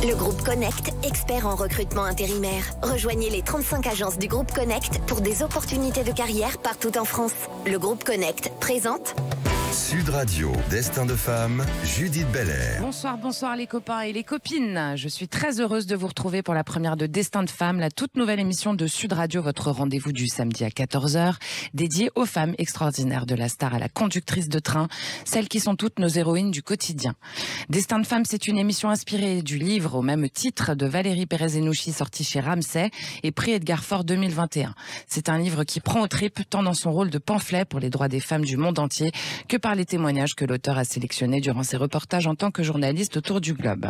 Le groupe Connect, expert en recrutement intérimaire. Rejoignez les 35 agences du groupe Connect pour des opportunités de carrière partout en France. Le groupe Connect présente Sud Radio, Destin de femme, Judith Belair. Bonsoir les copains et les copines. Je suis très heureuse de vous retrouver pour la première de Destin de femme, la toute nouvelle émission de Sud Radio, votre rendez-vous du samedi à 14h, dédiée aux femmes extraordinaires, de la star à la conductrice de train, celles qui sont toutes nos héroïnes du quotidien. Destin de femme, c'est une émission inspirée du livre au même titre de Valérie Pérez-Henouchi, sorti chez Ramsay et prix Edgar Faure 2021. C'est un livre qui prend aux tripes tant dans son rôle de pamphlet pour les droits des femmes du monde entier que par les témoignages que l'auteur a sélectionnés durant ses reportages en tant que journaliste autour du globe.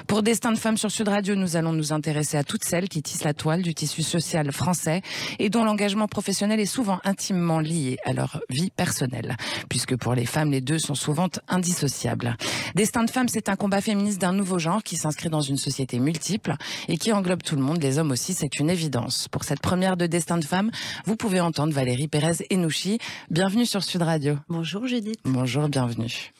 Pour Destin de femme sur Sud Radio, nous allons nous intéresser à toutes celles qui tissent la toile du tissu social français et dont l'engagement professionnel est souvent intimement lié à leur vie personnelle, puisque pour les femmes, les deux sont souvent indissociables. Destin de femme, c'est un combat féministe d'un nouveau genre qui s'inscrit dans une société multiple et qui englobe tout le monde, les hommes aussi, c'est une évidence. Pour cette première de Destin de femme, vous pouvez entendre Valérie Pérez-Henouchi. Bienvenue sur Sud Radio. Bonjour Judith. Bonjour, bienvenue.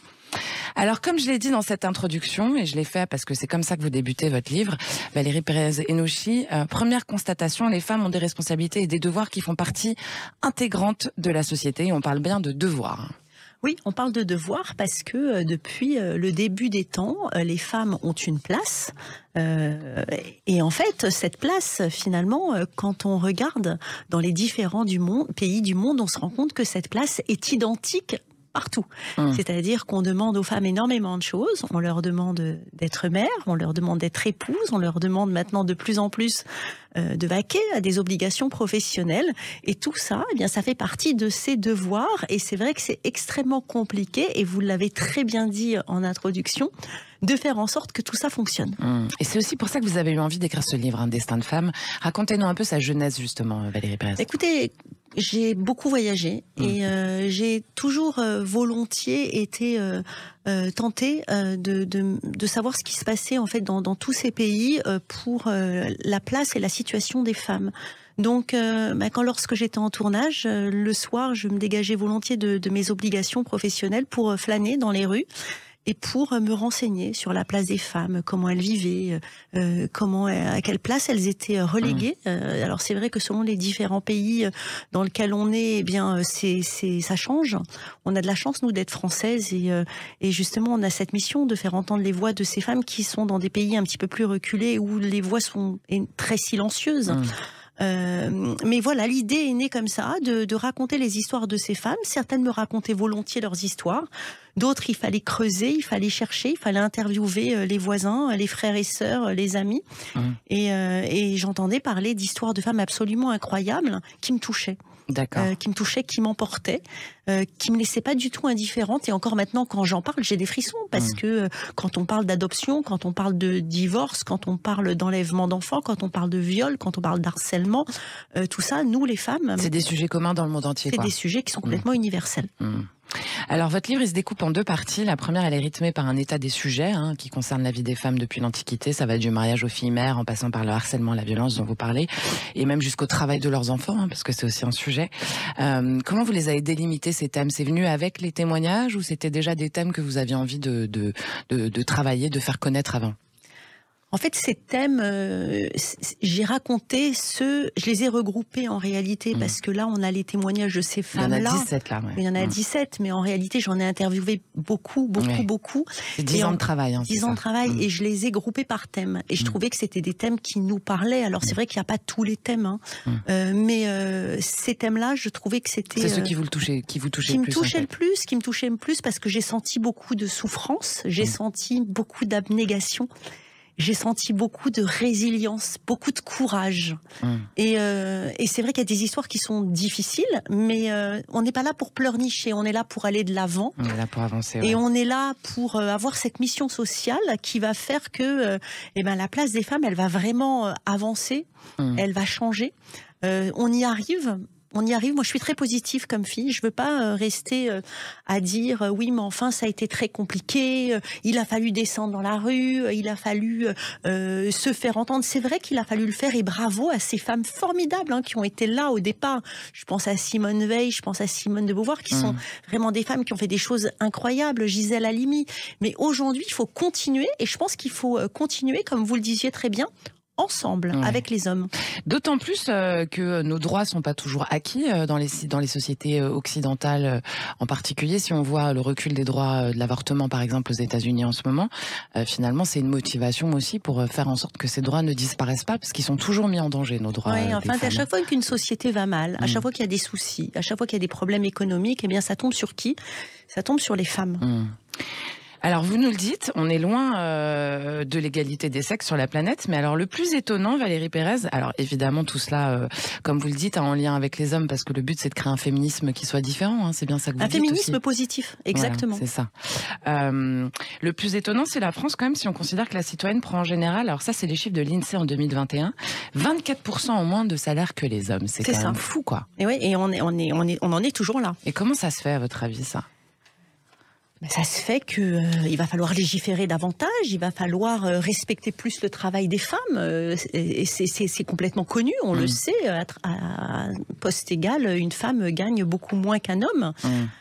Alors, comme je l'ai dit dans cette introduction, et je l'ai fait parce que c'est comme ça que vous débutez votre livre, Valérie Pérez-Henouchi, première constatation, les femmes ont des responsabilités et des devoirs qui font partie intégrante de la société, et on parle bien de devoirs. Oui, on parle de devoir parce que depuis le début des temps, les femmes ont une place. Et en fait, cette place, finalement, quand on regarde dans les différents pays du monde, on se rend compte que cette place est identique partout. C'est-à-dire qu'on demande aux femmes énormément de choses. On leur demande d'être mère, on leur demande d'être épouse, on leur demande maintenant de plus en plus de vaquer à des obligations professionnelles. Et tout ça, eh bien, ça fait partie de ces devoirs. Et c'est vrai que c'est extrêmement compliqué, et vous l'avez très bien dit en introduction, de faire en sorte que tout ça fonctionne. Et c'est aussi pour ça que vous avez eu envie d'écrire ce livre, Destin de femme. Racontez-nous un peu sa jeunesse, justement, Valérie Pérez. Écoutez, j'ai beaucoup voyagé et j'ai toujours volontiers été tentée de savoir ce qui se passait en fait dans tous ces pays pour la place et la situation des femmes. Donc, lorsque j'étais en tournage, le soir, je me dégageais volontiers de mes obligations professionnelles pour flâner dans les rues et pour me renseigner sur la place des femmes, comment elles vivaient, à quelle place elles étaient reléguées. Alors c'est vrai que selon les différents pays dans lesquels on est, eh bien ça change. On a de la chance nous d'être françaises et justement on a cette mission de faire entendre les voix de ces femmes qui sont dans des pays un petit peu plus reculés où les voix sont très silencieuses. Mais voilà, l'idée est née comme ça, de raconter les histoires de ces femmes. Certaines me racontaient volontiers leurs histoires. D'autres, il fallait creuser, il fallait chercher, il fallait interviewer les voisins, les frères et sœurs, les amis. Et j'entendais parler d'histoires de femmes absolument incroyables qui me touchaient. Qui m'emportaient, qui me laissaient pas du tout indifférente. Et encore maintenant, quand j'en parle, j'ai des frissons parce que quand on parle d'adoption, quand on parle de divorce, quand on parle d'enlèvement d'enfants, quand on parle de viol, quand on parle d'harcèlement, tout ça, nous les femmes, c'est des sujets communs dans le monde entier. C'est des sujets qui sont complètement universels. Alors votre livre il se découpe en deux parties. La première elle est rythmée par un état des sujets qui concernent la vie des femmes depuis l'Antiquité. Ça va du mariage aux filles mères en passant par le harcèlement, la violence dont vous parlez, et même jusqu'au travail de leurs enfants, parce que c'est aussi un sujet. Comment vous les avez délimités ces thèmes? C'est venu avec les témoignages ou c'était déjà des thèmes que vous aviez envie de travailler, de faire connaître avant? En fait, ces thèmes, j'ai raconté je les ai regroupés en réalité, parce que là, on a les témoignages de ces femmes-là. Il y en a 17 là, ouais. Il y en a 17, mais en réalité, j'en ai interviewé beaucoup. C'est 10 ans de travail. 10 ans de travail, et je les ai groupés par thème. Et je trouvais que c'était des thèmes qui nous parlaient. Alors, c'est vrai qu'il n'y a pas tous les thèmes, mais ces thèmes-là, je trouvais que c'était... C'est ceux qui vous touchaient le plus. Qui me touchaient le plus, parce que j'ai senti beaucoup de souffrance, j'ai senti beaucoup d'abnégation. J'ai senti beaucoup de résilience, beaucoup de courage. Et c'est vrai qu'il y a des histoires qui sont difficiles, mais on n'est pas là pour pleurnicher, on est là pour aller de l'avant. On est là pour avancer. Et on est là pour avoir cette mission sociale qui va faire que la place des femmes, elle va vraiment avancer, elle va changer. On y arrive. On y arrive. Moi, je suis très positive comme fille. Je veux pas rester à dire oui, mais enfin, ça a été très compliqué. Il a fallu descendre dans la rue. Il a fallu se faire entendre. C'est vrai qu'il a fallu le faire. Et bravo à ces femmes formidables qui ont été là au départ. Je pense à Simone Veil, je pense à Simone de Beauvoir, qui sont vraiment des femmes qui ont fait des choses incroyables. Gisèle Halimi. Mais aujourd'hui, il faut continuer. Et je pense qu'il faut continuer, comme vous le disiez très bien, ensemble, avec les hommes. D'autant plus que nos droits sont pas toujours acquis dans les sociétés occidentales, en particulier si on voit le recul des droits de l'avortement par exemple aux États-Unis en ce moment. Finalement, c'est une motivation aussi pour faire en sorte que ces droits ne disparaissent pas, parce qu'ils sont toujours mis en danger, nos droits. Oui, enfin, à chaque fois qu'une société va mal, à chaque fois qu'il y a des soucis, à chaque fois qu'il y a des problèmes économiques, eh bien, ça tombe sur qui? Ça tombe sur les femmes. Alors vous nous le dites, on est loin de l'égalité des sexes sur la planète, mais alors le plus étonnant, Valérie Pérez, alors évidemment tout cela, comme vous le dites, en lien avec les hommes, parce que le but c'est de créer un féminisme qui soit différent, c'est bien ça que vous dites. Un féminisme positif, exactement. Voilà, c'est ça. Le plus étonnant, c'est la France quand même, si on considère que la citoyenne prend en général, alors ça c'est les chiffres de l'INSEE en 2021, 24% en moins de salaire que les hommes. C'est quand même fou, quoi. Et oui, et on en est toujours là. Et comment ça se fait à votre avis, ça ? Ça se fait que il va falloir légiférer davantage, il va falloir respecter plus le travail des femmes. Et c'est complètement connu, on le sait. À poste égal, une femme gagne beaucoup moins qu'un homme.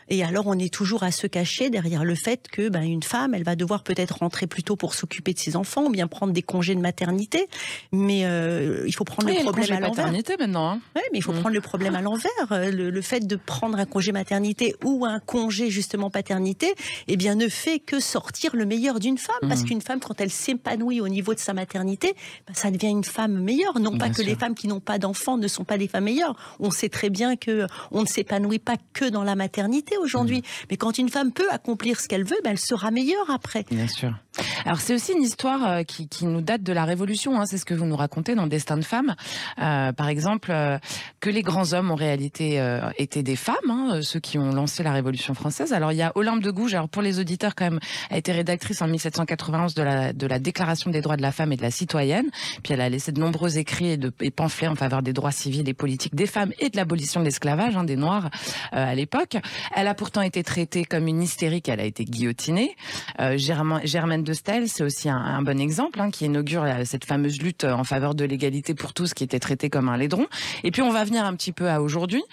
Et alors, on est toujours à se cacher derrière le fait que une femme, elle va devoir peut-être rentrer plus tôt pour s'occuper de ses enfants, ou bien prendre des congés de maternité. Mais il faut prendre le problème à l'envers. Maternité maintenant. Oui, mais il faut prendre le problème à l'envers. Le fait de prendre un congé maternité ou un congé justement paternité, eh bien, ne fait que sortir le meilleur d'une femme. Parce qu'une femme, quand elle s'épanouit au niveau de sa maternité, ça devient une femme meilleure. Non pas que les femmes qui n'ont pas d'enfants ne sont pas des femmes meilleures. On sait très bien que on ne s'épanouit pas que dans la maternité aujourd'hui. Mais quand une femme peut accomplir ce qu'elle veut, elle sera meilleure après. Bien sûr. Alors c'est aussi une histoire qui nous date de la Révolution. C'est ce que vous nous racontez dans Destin de femme. Par exemple, que les grands hommes en réalité étaient des femmes, ceux qui ont lancé la Révolution française. Alors il y a Olympe de Gouges. Alors pour les auditeurs quand même, a été rédactrice en 1791 de la Déclaration des droits de la femme et de la citoyenne. Puis elle a laissé de nombreux écrits et pamphlets en faveur des droits civils et politiques des femmes et de l'abolition de l'esclavage des Noirs à l'époque. Elle a pourtant été traitée comme une hystérique. Elle a été guillotinée. Germaine de Stel, c'est aussi un bon exemple, qui inaugure cette fameuse lutte en faveur de l'égalité pour tous, qui était traitée comme un laidron. Et puis on va venir un petit peu à aujourd'hui.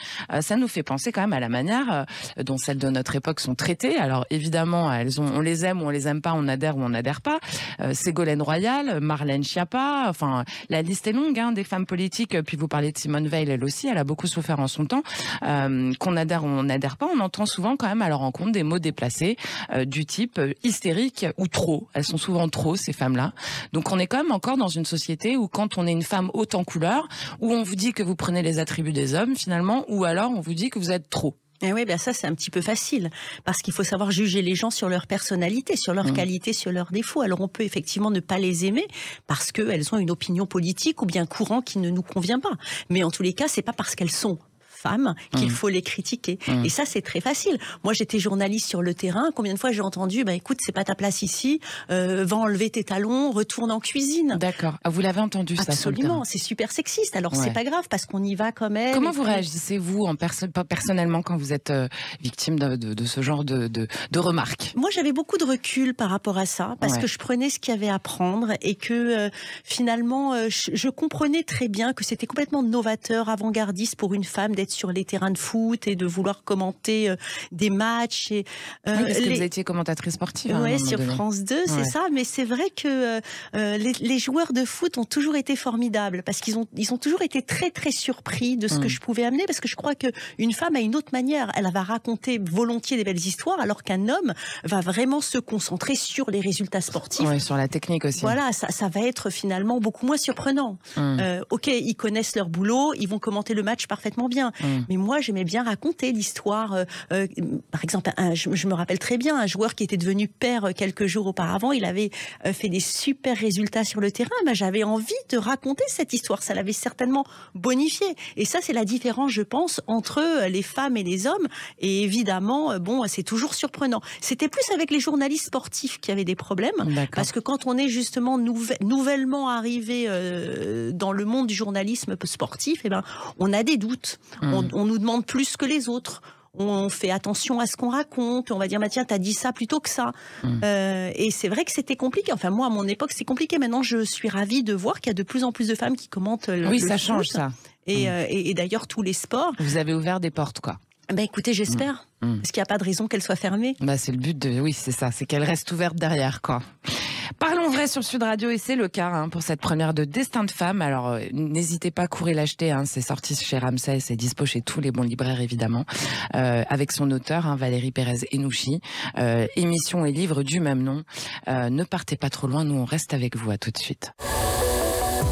Ça nous fait penser quand même à la manière dont celles de notre époque sont traitées. Alors évidemment, on les aime ou on les aime pas, on adhère ou on n'adhère pas. Ségolène Royal, Marlène Schiappa, enfin la liste est longue des femmes politiques. Puis vous parlez de Simone Veil, elle aussi, elle a beaucoup souffert en son temps. Qu'on adhère ou on n'adhère pas, on entend souvent quand même à leur rencontre des mots déplacés du type hystérique ou trop. Elles sont souvent trop, ces femmes-là. Donc on est quand même encore dans une société où quand on est une femme haute en couleur, où on vous dit que vous prenez les attributs des hommes finalement, ou alors on vous dit que vous êtes trop. Et oui, ça c'est un petit peu facile, parce qu'il faut savoir juger les gens sur leur personnalité, sur leurs qualités, sur leurs défauts. Alors on peut effectivement ne pas les aimer parce qu'elles ont une opinion politique ou bien courant qui ne nous convient pas. Mais en tous les cas, c'est pas parce qu'elles sont femmes qu'il faut les critiquer. Et ça, c'est très facile. Moi, j'étais journaliste sur le terrain. Combien de fois j'ai entendu, écoute, c'est pas ta place ici, va enlever tes talons, retourne en cuisine. D'accord. Vous l'avez entendu, ça? Absolument. C'est super sexiste. Alors, c'est pas grave parce qu'on y va quand même. Comment vous réagissez, vous, personnellement, quand vous êtes victime de ce genre de remarques? Moi, j'avais beaucoup de recul par rapport à ça, parce que je prenais ce qu'il y avait à prendre et que finalement, je comprenais très bien que c'était complètement novateur, avant-gardiste pour une femme d'être sur les terrains de foot et de vouloir commenter des matchs. Et, parce que vous étiez commentatrice sportive. Oui, sur France 2, c'est ça. Mais c'est vrai que les joueurs de foot ont toujours été formidables, parce qu'ils ont toujours été très, très surpris de ce que je pouvais amener, parce que je crois qu'une femme a une autre manière. Elle va raconter volontiers des belles histoires, alors qu'un homme va vraiment se concentrer sur les résultats sportifs. Oui, sur la technique aussi. Voilà, ça va être finalement beaucoup moins surprenant. Ok, ils connaissent leur boulot, ils vont commenter le match parfaitement bien. Mais moi, j'aimais bien raconter l'histoire. Par exemple, je me rappelle très bien, un joueur qui était devenu père quelques jours auparavant, il avait fait des super résultats sur le terrain. J'avais envie de raconter cette histoire. Ça l'avait certainement bonifié. Et ça, c'est la différence, je pense, entre les femmes et les hommes. Et évidemment, c'est toujours surprenant. C'était plus avec les journalistes sportifs qui avaient des problèmes. Parce que quand on est justement nouvellement arrivé dans le monde du journalisme sportif, on a des doutes. On nous demande plus que les autres. On fait attention à ce qu'on raconte. On va dire, tiens, t'as dit ça plutôt que ça. Et c'est vrai que c'était compliqué. Enfin, moi, à mon époque, c'est compliqué. Maintenant, je suis ravie de voir qu'il y a de plus en plus de femmes qui commentent le ça foot. change, ça. Et d'ailleurs, tous les sports. Vous avez ouvert des portes, quoi. Écoutez, j'espère. Parce qu'il n'y a pas de raison qu'elle soit fermée. C'est le but oui, c'est ça. C'est qu'elle reste ouverte derrière, quoi. Parlons vrai sur Sud Radio, et c'est le cas pour cette première de Destin de femme. Alors, n'hésitez pas, courez l'acheter. C'est sorti chez Ramsay, c'est dispo chez tous les bons libraires, évidemment. Avec son auteur, Valérie Pérez-Henouchi. Émission et livre du même nom. Ne partez pas trop loin, nous on reste avec vous. À tout de suite.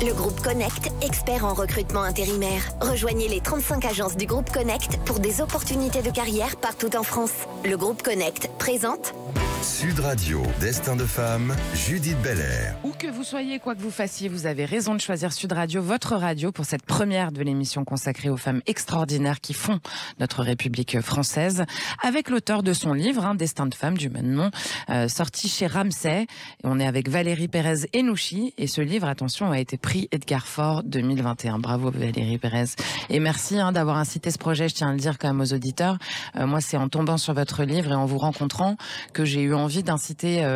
Le groupe Connect, expert en recrutement intérimaire. Rejoignez les 35 agences du groupe Connect pour des opportunités de carrière partout en France. Le groupe Connect présente Sud Radio, Destin de femme, Judith Belair. Où que vous soyez, quoi que vous fassiez, vous avez raison de choisir Sud Radio, votre radio, pour cette première de l'émission consacrée aux femmes extraordinaires qui font notre République française, avec l'auteur de son livre, Destin de femme, du même nom, sorti chez Ramsay. Et on est avec Valérie Pérez-Henouchi, et ce livre, attention, a été prix Edgar Faure 2021. Bravo Valérie Pérez. Et merci d'avoir incité ce projet, je tiens à le dire quand même aux auditeurs. Moi, c'est en tombant sur votre livre et en vous rencontrant que j'ai eu envie d'inciter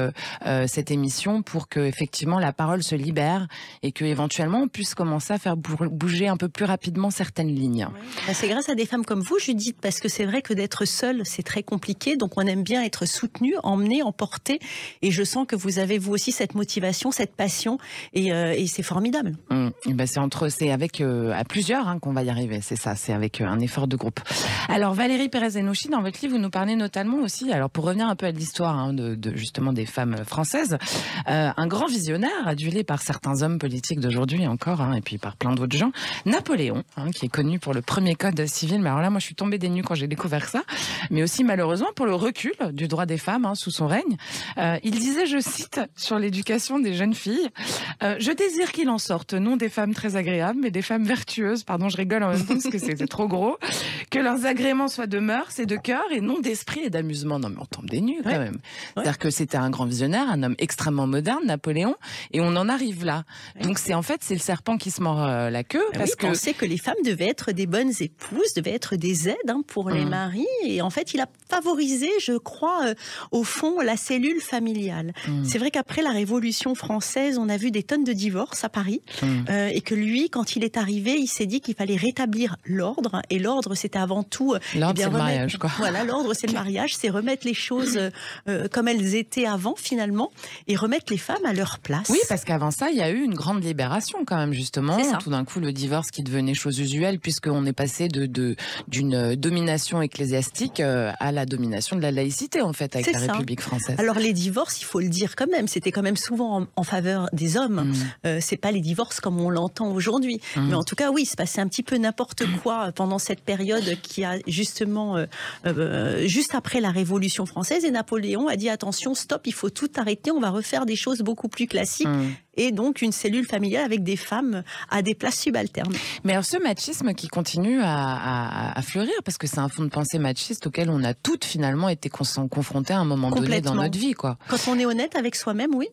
cette émission pour que effectivement la parole se libère et que éventuellement on puisse commencer à faire bouger un peu plus rapidement certaines lignes. Oui. C'est grâce à des femmes comme vous, Judith, parce que c'est vrai que d'être seule, c'est très compliqué. Donc on aime bien être soutenu, emmené, emporté. Et je sens que vous avez vous aussi cette motivation, cette passion, et c'est formidable. C'est avec à plusieurs qu'on va y arriver. C'est ça, c'est avec un effort de groupe. Alors Valérie Pérez-Henouchi, dans votre livre, vous nous parlez notamment aussi, alors pour revenir un peu à l'histoire de justement des femmes françaises, un grand visionnaire adulé par certains hommes politiques d'aujourd'hui encore, et puis par plein d'autres gens, Napoléon, qui est connu pour le premier code civil. Mais alors là, moi, je suis tombée des nues quand j'ai découvert ça, mais aussi malheureusement pour le recul du droit des femmes sous son règne. Il disait, je cite, sur l'éducation des jeunes filles, je désire qu'il en sorte non des femmes très agréables, mais des femmes vertueuses. Pardon, je rigole en même temps parce que c'est trop gros. Que leurs agréments soient de mœurs et de cœur et non d'esprit et d'amusement. Non, mais on tombe des nues quand même. C'est-à-dire que c'était un grand visionnaire, un homme extrêmement moderne, Napoléon, et on en arrive là. Donc c'est le serpent qui se mord la queue. Parce que on sait que les femmes devaient être des bonnes épouses, devaient être des aides pour les maris. Et en fait, il a favorisé, je crois, au fond, la cellule familiale. C'est vrai qu'après la Révolution française, on a vu des tonnes de divorces à Paris. Et que lui, quand il est arrivé, il s'est dit qu'il fallait rétablir l'ordre. Et l'ordre, c'était avant tout... L'ordre, c'est le mariage, quoi. Voilà, l'ordre, c'est le mariage. C'est remettre les choses comme elles étaient avant, finalement, et remettre les femmes à leur place. Oui, parce qu'avant ça, il y a eu une grande libération, quand même, justement. Tout d'un coup, le divorce qui devenait chose usuelle, puisqu'on est passé d'une domination ecclésiastique à la domination de la laïcité, en fait, avec la République française. Alors, les divorces, il faut le dire quand même, c'était quand même souvent en faveur des hommes. C'est pas les divorces comme on l'entend aujourd'hui. Mais en tout cas, oui, il se passait un petit peu n'importe quoi pendant cette période qui a justement, juste après la Révolution française, et Napoléon a dit attention, stop, il faut tout arrêter, on va refaire des choses beaucoup plus classiques. Et donc une cellule familiale avec des femmes à des places subalternes. Mais alors ce machisme qui continue à fleurir, parce que c'est un fond de pensée machiste auquel on a toutes finalement été confrontées à un moment donné dans notre vie, quoi. Quand on est honnête avec soi-même, oui.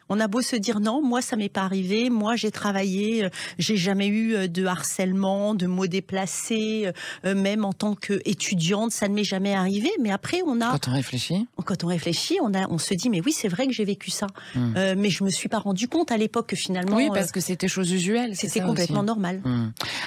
On a beau se dire non, moi ça m'est pas arrivé, moi j'ai travaillé, j'ai jamais eu de harcèlement, de mots déplacés, même en tant qu'étudiante, ça ne m'est jamais arrivé. Mais après on a... Quand on réfléchit, on se dit mais oui, c'est vrai que j'ai vécu ça. Mais je me suis pas rendu compte à l'époque que finalement... Oui, parce que c'était chose usuelle. C'était complètement aussi normal.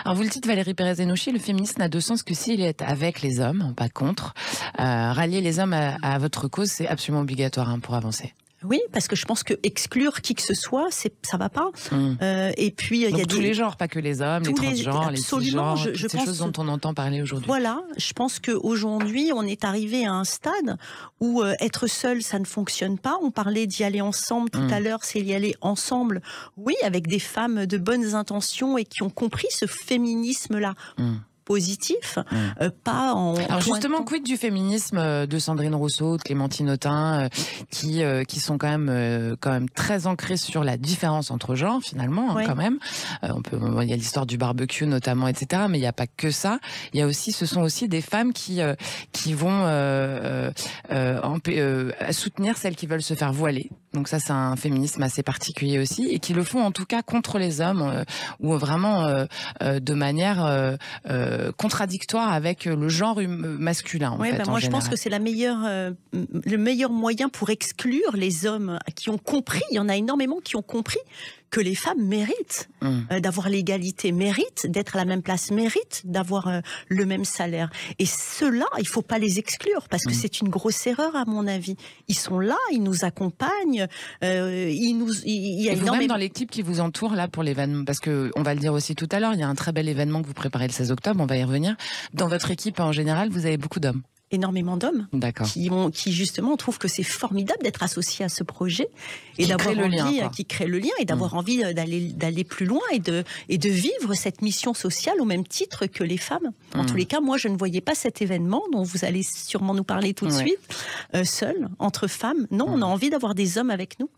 Alors vous le dites, Valérie Pérez-Henouchi, le féminisme n'a de sens que s'il est avec les hommes, pas contre. Rallier les hommes à votre cause, c'est absolument obligatoire pour avancer. Oui, parce que je pense que exclure qui que ce soit, ça va pas. Et puis il y a tous les genres, pas que les hommes, les transgenres, les cisgenres, toutes ces choses dont on entend parler aujourd'hui. Voilà, je pense qu'aujourd'hui, on est arrivé à un stade où être seul, ça ne fonctionne pas. On parlait d'y aller ensemble tout à l'heure, c'est y aller ensemble. Oui, avec des femmes de bonnes intentions et qui ont compris ce féminisme-là. Positif, pas en... Alors justement, quid du féminisme de Sandrine Rousseau, de Clémentine Autain, qui sont quand même très ancrés sur la différence entre genres, finalement, quand même. Il y a l'histoire du barbecue, notamment, etc. Mais il n'y a pas que ça. Il y a aussi, ce sont aussi des femmes qui vont soutenir celles qui veulent se faire voiler. Donc ça, c'est un féminisme assez particulier aussi, et qui le font en tout cas contre les hommes, ou vraiment de manière contradictoire avec le genre masculin. En fait, moi, je pense que c'est le meilleur moyen pour exclure les hommes qui ont compris. Il y en a énormément qui ont compris que les femmes méritent d'avoir l'égalité, méritent d'être à la même place, méritent d'avoir le même salaire. Et ceux-là, il faut pas les exclure, parce que c'est une grosse erreur à mon avis. Ils sont là, ils nous accompagnent, il y a énormément... Même dans l'équipe qui vous entoure là pour l'événement, parce que on va le dire aussi tout à l'heure, il y a un très bel événement que vous préparez le 16 octobre, on va y revenir. Dans votre équipe en général, vous avez beaucoup d'hommes. Énormément d'hommes qui justement trouvent que c'est formidable d'être associés à ce projet et d'avoir envie, qui crée le lien et d'avoir envie d'aller plus loin et de vivre cette mission sociale au même titre que les femmes. En tous les cas, moi je ne voyais pas cet événement dont vous allez sûrement nous parler tout de suite seul, entre femmes. Non, on a envie d'avoir des hommes avec nous.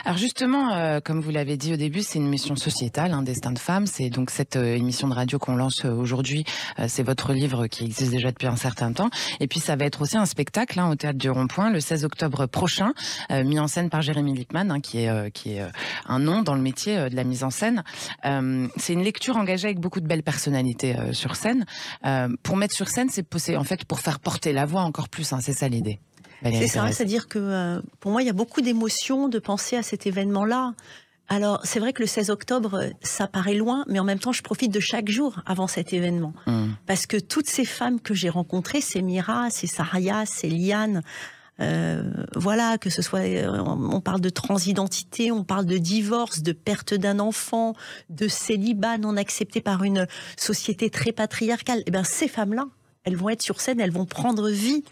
Alors justement, comme vous l'avez dit au début, c'est une mission sociétale, Destin de femme. C'est donc cette émission de radio qu'on lance aujourd'hui. C'est votre livre qui existe déjà depuis un certain temps. Et puis ça va être aussi un spectacle au Théâtre du Rond-Point le 16 octobre prochain, mis en scène par Jérémy Lippmann, qui est un nom dans le métier de la mise en scène. C'est une lecture engagée avec beaucoup de belles personnalités sur scène. Pour mettre sur scène, c'est en fait pour faire porter la voix encore plus. C'est ça l'idée. C'est ça, c'est-à-dire que pour moi, il y a beaucoup d'émotions de penser à cet événement-là. Alors, c'est vrai que le 16 octobre, ça paraît loin, mais en même temps, je profite de chaque jour avant cet événement. Parce que toutes ces femmes que j'ai rencontrées, c'est Mira, c'est Saria, c'est Liane, voilà, que ce soit, on parle de transidentité, on parle de divorce, de perte d'un enfant, de célibat non accepté par une société très patriarcale. Et bien, ces femmes-là, elles vont être sur scène, elles vont prendre vie.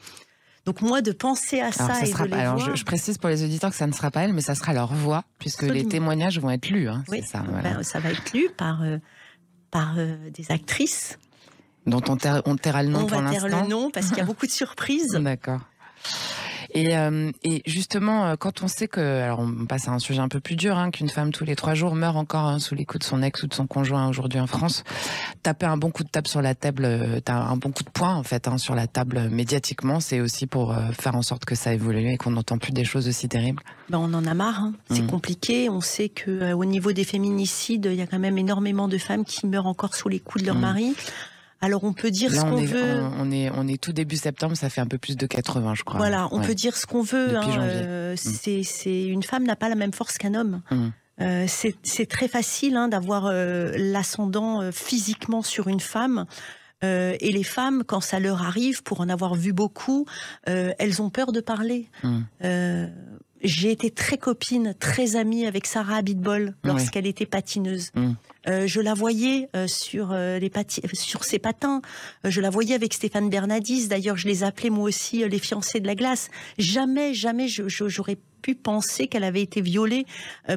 Donc moi, de penser à ça et de les voir... Je précise pour les auditeurs que ça ne sera pas elles, mais ça sera leur voix, puisque les témoignages vont être lus. Oui, ça, voilà. Ça va être lu par des actrices. Dont on taira le nom pour l'instant. On va taire le nom, parce qu'il y a beaucoup de surprises. D'accord. Et justement, quand on sait que, alors on passe à un sujet un peu plus dur, qu'une femme tous les 3 jours meurt encore sous les coups de son ex ou de son conjoint aujourd'hui en France, taper un bon coup de table sur la table, un bon coup de poing en fait sur la table médiatiquement, c'est aussi pour faire en sorte que ça évolue et qu'on n'entend plus des choses aussi terribles. On en a marre, c'est compliqué. On sait que au niveau des féminicides, il y a quand même énormément de femmes qui meurent encore sous les coups de leur mari. Alors on peut dire ce qu'on veut. On est tout début septembre, ça fait un peu plus de 80, je crois. Voilà, on peut dire ce qu'on veut. C'est une femme n'a pas la même force qu'un homme. C'est très facile d'avoir l'ascendant physiquement sur une femme. Et les femmes, quand ça leur arrive, pour en avoir vu beaucoup, elles ont peur de parler. J'ai été très copine, très amie avec Sarah Abitbol lorsqu'elle était patineuse. Je la voyais sur ses patins. Je la voyais avec Stéphane Bernadis. D'ailleurs, je les appelais moi aussi les fiancés de la glace. Jamais j'aurais pu penser qu'elle avait été violée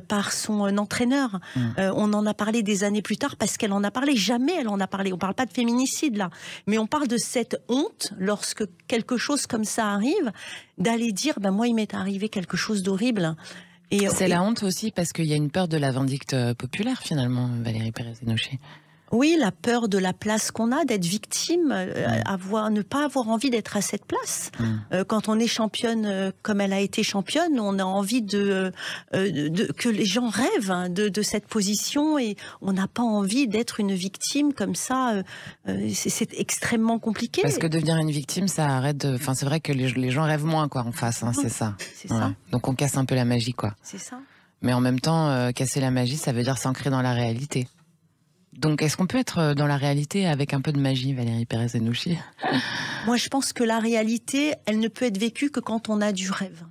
par son entraîneur. On en a parlé des années plus tard parce qu'elle en a parlé. Jamais elle en a parlé. On parle pas de féminicide là, mais on parle de cette honte lorsque quelque chose comme ça arrive, d'aller dire moi il m'est arrivé quelque chose d'horrible. C'est la honte aussi parce qu'il y a une peur de la vindicte populaire finalement, Valérie Pérez-Hénouchi. Oui, la peur de la place qu'on a, d'être victime, ne pas avoir envie d'être à cette place. Quand on est championne comme elle a été championne, on a envie que les gens rêvent de cette position et on n'a pas envie d'être une victime comme ça. C'est extrêmement compliqué. Parce que devenir une victime, ça arrête. Enfin, c'est vrai que les gens rêvent moins en face. C'est ça. C'est ça. Donc on casse un peu la magie, quoi. C'est ça. Mais en même temps, casser la magie, ça veut dire s'ancrer dans la réalité. Donc, est-ce qu'on peut être dans la réalité avec un peu de magie, Valérie Pérez-Hénouchi ? Moi, je pense que la réalité, elle ne peut être vécue que quand on a du rêve.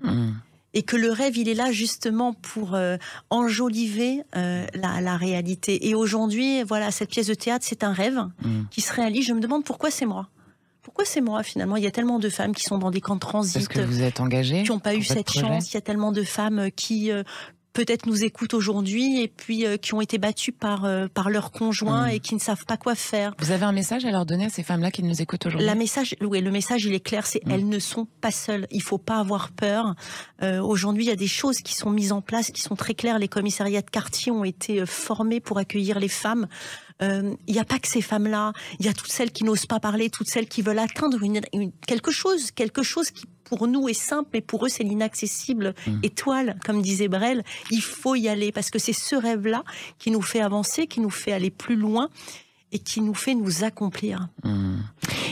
Et que le rêve, il est là justement pour enjoliver la réalité. Et aujourd'hui, voilà, cette pièce de théâtre, c'est un rêve qui se réalise. Je me demande pourquoi c'est moi. Pourquoi c'est moi finalement ? Il y a tellement de femmes qui sont dans des camps de transit. Parce que vous êtes engagée, qui n'ont pas eu cette chance. Il y a tellement de femmes qui... peut-être nous écoutent aujourd'hui et puis qui ont été battues par leur conjoint et qui ne savent pas quoi faire. Vous avez un message à leur donner à ces femmes-là qui nous écoutent aujourd'hui ? Le message il est clair, c'est elles ne sont pas seules. Il faut pas avoir peur. Aujourd'hui, il y a des choses qui sont mises en place, qui sont très claires. Les commissariats de quartier ont été formés pour accueillir les femmes. Il n'y a pas que ces femmes-là. Il y a toutes celles qui n'osent pas parler, toutes celles qui veulent atteindre quelque chose qui pour nous est simple, mais pour eux, c'est l'inaccessible étoile, comme disait Brel. Il faut y aller, parce que c'est ce rêve-là qui nous fait avancer, qui nous fait aller plus loin et qui nous fait nous accomplir.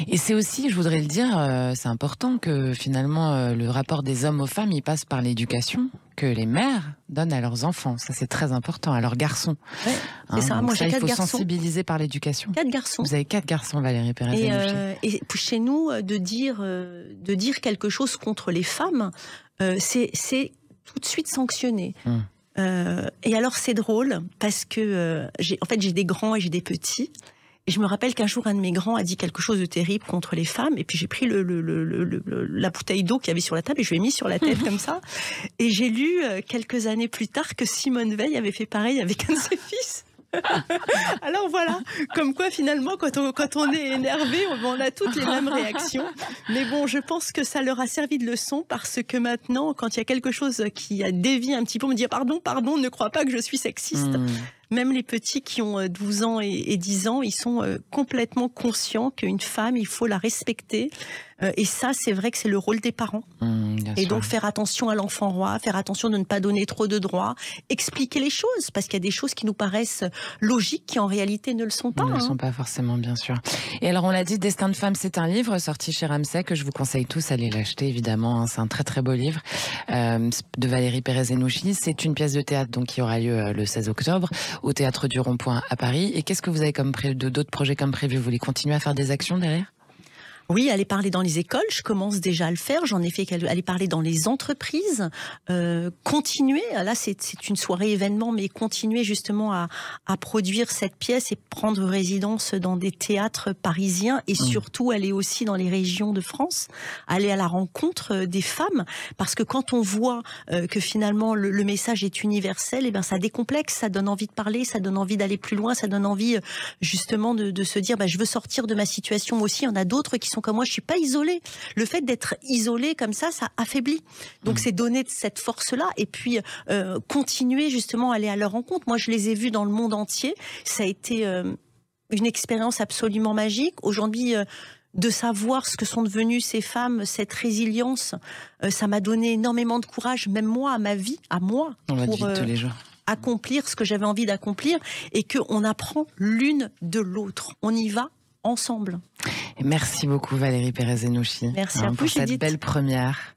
Et c'est aussi, je voudrais le dire, c'est important que finalement le rapport des hommes aux femmes, il passe par l'éducation que les mères donnent à leurs enfants. Ça, c'est très important, à leurs garçons. Ouais, c'est ça. Moi, j'ai 4 garçons. Il faut sensibiliser par l'éducation. 4 garçons. Vous avez 4 garçons, Valérie Pérez. Et chez nous, de dire quelque chose contre les femmes, c'est tout de suite sanctionné. Et alors c'est drôle parce que j'ai des grands et j'ai des petits. Et je me rappelle qu'un jour un de mes grands a dit quelque chose de terrible contre les femmes. Et puis j'ai pris la bouteille d'eau qu'il y avait sur la table et je lui ai mis sur la tête comme ça. Et j'ai lu quelques années plus tard que Simone Veil avait fait pareil avec un de ses fils. Alors voilà, comme quoi finalement quand on est énervé, on a toutes les mêmes réactions. Mais bon, je pense que ça leur a servi de leçon, parce que maintenant, quand il y a quelque chose qui a dévié un petit peu, on me dit pardon, ne crois pas que je suis sexiste. Même les petits qui ont 12 ans et 10 ans, ils sont complètement conscients qu'une femme, il faut la respecter. Et ça, c'est vrai que c'est le rôle des parents. Et donc faire attention à l'enfant roi, faire attention de ne pas donner trop de droits, expliquer les choses, parce qu'il y a des choses qui nous paraissent logiques, qui en réalité ne le sont pas. Ne le sont pas forcément, bien sûr. Et alors on l'a dit, Destin de femme, c'est un livre sorti chez Ramsay que je vous conseille tous d'aller l'acheter, évidemment. C'est un très très beau livre de Valérie Pérez-Henouchi. C'est une pièce de théâtre donc qui aura lieu le 16 octobre au Théâtre du Rond-Point à Paris. Et qu'est-ce que vous avez d'autres projets comme prévu? Vous voulez continuer à faire des actions derrière? Oui, aller parler dans les écoles, je commence déjà à le faire. J'en ai fait aller parler dans les entreprises, continuer. Là, c'est une soirée événement, mais continuer justement à produire cette pièce et prendre résidence dans des théâtres parisiens et surtout aller aussi dans les régions de France, aller à la rencontre des femmes, parce que quand on voit que finalement le message est universel, et ben ça décomplexe, ça donne envie de parler, ça donne envie d'aller plus loin, ça donne envie justement de se dire je veux sortir de ma situation aussi. Il y en a d'autres qui sont comme moi, je suis pas isolée. Le fait d'être isolée comme ça affaiblit. Donc c'est donner cette force-là et puis continuer justement à aller à leur rencontre. Moi, je les ai vus dans le monde entier. Ça a été une expérience absolument magique. Aujourd'hui, de savoir ce que sont devenues ces femmes, cette résilience, ça m'a donné énormément de courage, même moi, à ma vie, à moi. On l'a dit tous les jours. Accomplir ce que j'avais envie d'accomplir et qu'on apprend l'une de l'autre. On y va ensemble. Et merci beaucoup Valérie Pérez-Henouchi. Merci à vous pour cette Judith. belle première.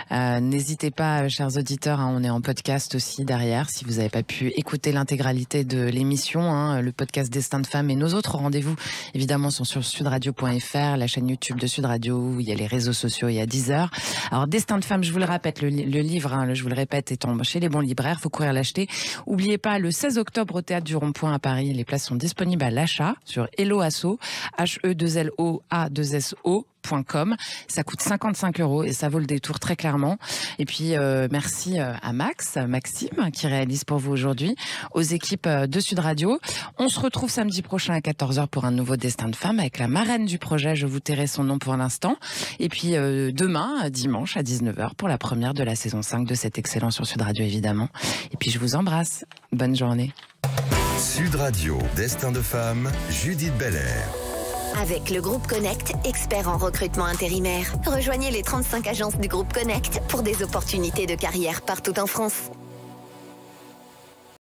N'hésitez pas, chers auditeurs, on est en podcast aussi derrière. Si vous n'avez pas pu écouter l'intégralité de l'émission, le podcast Destin de femme et nos autres rendez-vous, évidemment, sont sur sudradio.fr, la chaîne YouTube de Sud Radio, où il y a les réseaux sociaux et à 10h. Alors, Destin de femme, je vous le répète, le livre, je vous le répète, est chez les bons libraires, faut courir l'acheter. N'oubliez pas, le 16 octobre au Théâtre du Rond-Point à Paris, les places sont disponibles à l'achat sur Helloasso, HE2LOASSO.com. Ça coûte 55 € et ça vaut le détour très clairement. Et puis merci à Maxime qui réalise pour vous aujourd'hui, aux équipes de Sud Radio. On se retrouve samedi prochain à 14h pour un nouveau Destin de femme avec la marraine du projet, je vous tairai son nom pour l'instant. Et puis demain, dimanche à 19h pour la première de la saison 5 de cet excellent sur Sud Radio évidemment. Et puis je vous embrasse. Bonne journée. Sud Radio, Destin de femme, Judith Belair. Avec le groupe Connect, expert en recrutement intérimaire. Rejoignez les 35 agences du groupe Connect pour des opportunités de carrière partout en France.